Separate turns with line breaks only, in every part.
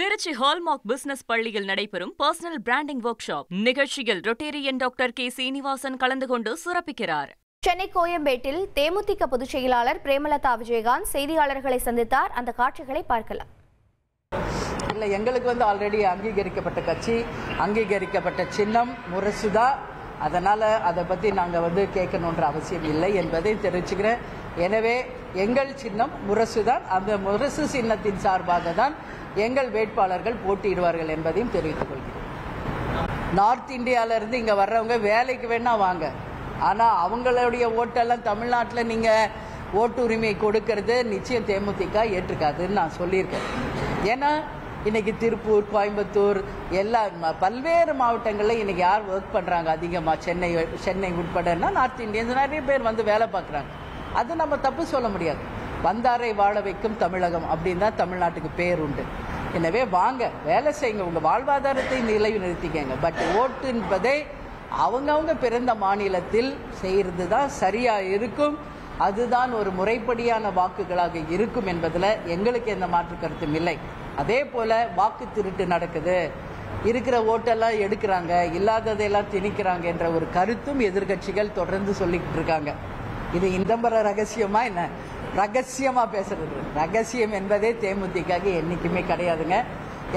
Trichy hallmark business பள்ளியில் நடைபெறும் personal branding work shop நிகழ்ச்சியில் ரொட்டேரியன் டாக்டர் கே சீனிவாசன் கலந்து கொண்டு சிறப்பிக்கிறார்.
சென்னை கோயம்பேட்டில் தேமுதிக பொதுச் செயலாளர் பிரேமலதா விஜயகாந்த் செய்தியாளர்களை சந்தித்தார். அந்த காட்சிகளை பார்க்கலாம்.
இல்லை, எங்களுக்கு ஆல்ரெடி அங்கீகரிக்கப்பட்ட கட்சி, அங்கீகரிக்கப்பட்ட சின்னம் முரசுதா. அதனால் அதை பற்றி நாங்கள் கேட்கணுன்ற அவசியம் இல்லை என்பதை தெரிவிச்சுக்கிறேன். எனவே எங்கள் சின்னம் முரசுதான். அந்த முரசு சின்னத்தின் சார்பாக தான் எங்கள் வேட்பாளர்கள் போட்டியிடுவார்கள் என்பதையும் தெரிவித்துக் கொள்கிறேன். நார்த் இந்தியாவிலிருந்து இங்கே வர்றவங்க வேலைக்கு வேணா வாங்க, ஆனால் அவங்களுடைய ஓட்டெல்லாம் தமிழ்நாட்டில் நீங்கள் ஓட்டு உரிமை கொடுக்கறது நிச்சயம் தேமுதிக ஏற்றுக்காதுன்னு நான் சொல்லியிருக்கேன். ஏன்னா இன்னைக்கு திருப்பூர், கோயம்புத்தூர் எல்லா பல்வேறு மாவட்டங்களில் இன்னைக்கு யார் ஒர்க் பண்ணுறாங்க அதிகமாக, சென்னை உட்படன்னா நார்த் இந்தியன்ஸ் நிறைய பேர் வேலை பார்க்குறாங்க. அது நம்ம தப்பு சொல்ல முடியாது. வந்தாரை வாழ வைக்கும் தமிழகம் அப்படின்னு தான் தமிழ்நாட்டுக்கு பேர் உண்டு. எனவே வாங்க, வேலை செய்யுங்க, உங்கள் வாழ்வாதாரத்தை நிலைநிறுத்திக்கங்க. பட் ஓட்டு என்பதை அவங்கவுங்க பிறந்த மாநிலத்தில் செய்கிறது தான் சரியாக இருக்கும். அதுதான் ஒரு முறைப்படியான வாக்குகளாக இருக்கும் என்பதில் எங்களுக்கு எந்த மாற்று கருத்தும் இல்லை. அதே போல் வாக்கு திருட்டு நடக்குது, இருக்கிற ஓட்டெல்லாம் எடுக்கிறாங்க, இல்லாததையெல்லாம் திணிக்கிறாங்க என்ற ஒரு கருத்தும் எதிர்கட்சிகள் தொடர்ந்து சொல்லிக்கிட்டு இருக்காங்க. இது இந்தம்பர ரகசியமா என்ன? ரகசியமா பேசுறது. ரகசியம் என்பதே தேமுதிக என்னைக்குமே கிடையாதுங்க.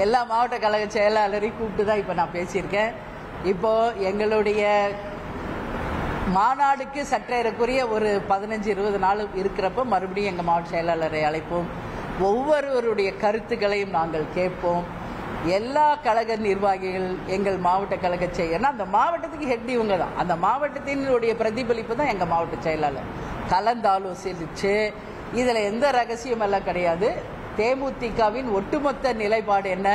எல்லா மாவட்ட கழக செயலாளரையும் கூப்பிட்டு தான் இப்போ நான் பேசியிருக்கேன். இப்போ எங்களுடைய மாநாடுக்கு சற்றேறக்குரிய ஒரு 15-20 நாள் இருக்கிறப்ப மறுபடியும் எங்கள் மாவட்ட செயலாளரை அழைப்போம். ஒவ்வொருவருடைய கருத்துக்களையும் நாங்கள் கேட்போம். எல்லா கழக நிர்வாகிகள் எங்கள் மாவட்ட கழக செயலர், அந்த மாவட்டத்துக்கு ஹெட் இவங்க தான். அந்த மாவட்டத்தினுடைய பிரதிபலிப்பு தான் எங்கள் மாவட்ட செயலாளர். கலந்தாலோசிச்சு இதில் எந்த ரகசியம் எல்லாம் கிடையாது. தேமுதிகவின் ஒட்டுமொத்த நிலைப்பாடு என்ன,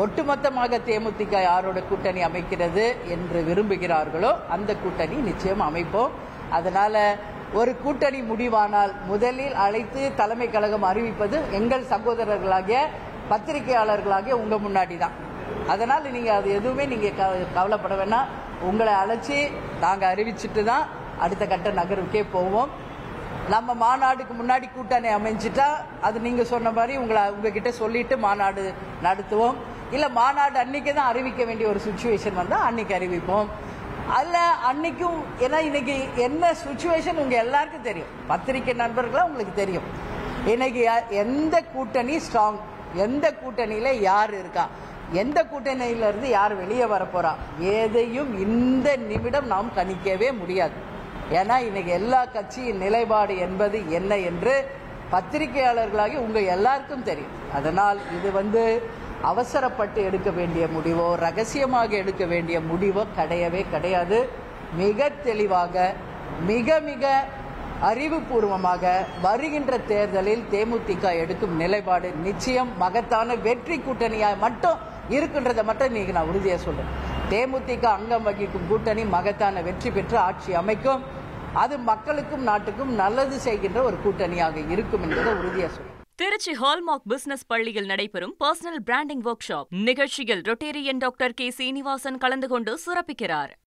ஒட்டுமொத்தமாக தேமுதிக யாரோட கூட்டணி அமைக்கிறது என்று விரும்புகிறார்களோ அந்த கூட்டணி நிச்சயம் அமைப்போம். அதனால ஒரு கூட்டணி முடிவானால் முதலில் அழைத்து தலைமை கழகம் அறிவிப்பது எங்கள் சகோதரர்களாகிய பத்திரிகையாளர்களாகிய உங்க முன்னாடி தான். அதனால நீங்க அது எதுவுமே நீங்க கவலைப்பட வேணாம். உங்களை அழைச்சி நாங்கள் அறிவிச்சுட்டு தான் அடுத்த கட்ட நகருக்கே போவோம். நம்ம மாநாடுக்கு முன்னாடி கூட்டணி அமைஞ்சிட்டா அது நீங்க சொன்ன மாதிரி உங்ககிட்ட சொல்லிட்டு மாநாடு நடத்துவோம். இல்ல மாநாடு அன்னைக்கு தான் அறிவிக்க வேண்டிய ஒரு சுச்சுவேஷன் வந்தா அன்னைக்கு அறிவிப்போம். அல்ல அன்னைக்கும், ஏன்னா இன்னைக்கு என்ன சுச்சுவேஷன் உங்க எல்லாருக்கும் தெரியும், பத்திரிகை நண்பர்களா உங்களுக்கு தெரியும். இன்னைக்கு எந்த கூட்டணி ஸ்ட்ராங், எந்த கூட்டணியில யார் இருக்கா, எந்த கூட்டணியில இருந்து யார் வெளியே வரப்போறா, எதையும் இந்த நிமிடம் நாம் கணிக்கவே முடியாது. ஏன்னா இன்னைக்கு எல்லா கட்சியின் நிலைப்பாடு என்பது என்ன என்று பத்திரிகையாளர்களாகி உங்க எல்லாருக்கும் தெரியும். அதனால் இது அவசரப்பட்டு எடுக்க வேண்டிய முடிவோ ரகசியமாக எடுக்க வேண்டிய முடிவோ கிடையவே கிடையாது. மிக தெளிவாக, மிக மிக அறிவுபூர்வமாக வருகின்ற தேர்தலில் தேமுதிக எடுக்கும் நிலைப்பாடு நிச்சயம் மகத்தான வெற்றி கூட்டணியாக மட்டும் இருக்கின்றதை மட்டும் நீங்க நான் உறுதியா சொல்றேன். தேமுதிக அங்கம் வகிக்கும் கூட்டணி மகத்தான வெற்றி பெற்று ஆட்சி அமைக்கும். அது மக்களுக்கும் நாட்டுக்கும் நல்லது செய்கின்ற ஒரு கூட்டணியாக இருக்கும் என்பதை உறுதியா சொல்றேன்.
திருச்சி ஹால்மார்க் பிசினஸ் பள்ளியில் நடைபெறும் பர்சனல் பிராண்டிங் ஒர்க் ஷாப் நிகழ்ச்சியில் ரொட்டேரியன் டாக்டர் கே சீனிவாசன் கலந்து கொண்டு சிறப்பிக்கிறார்.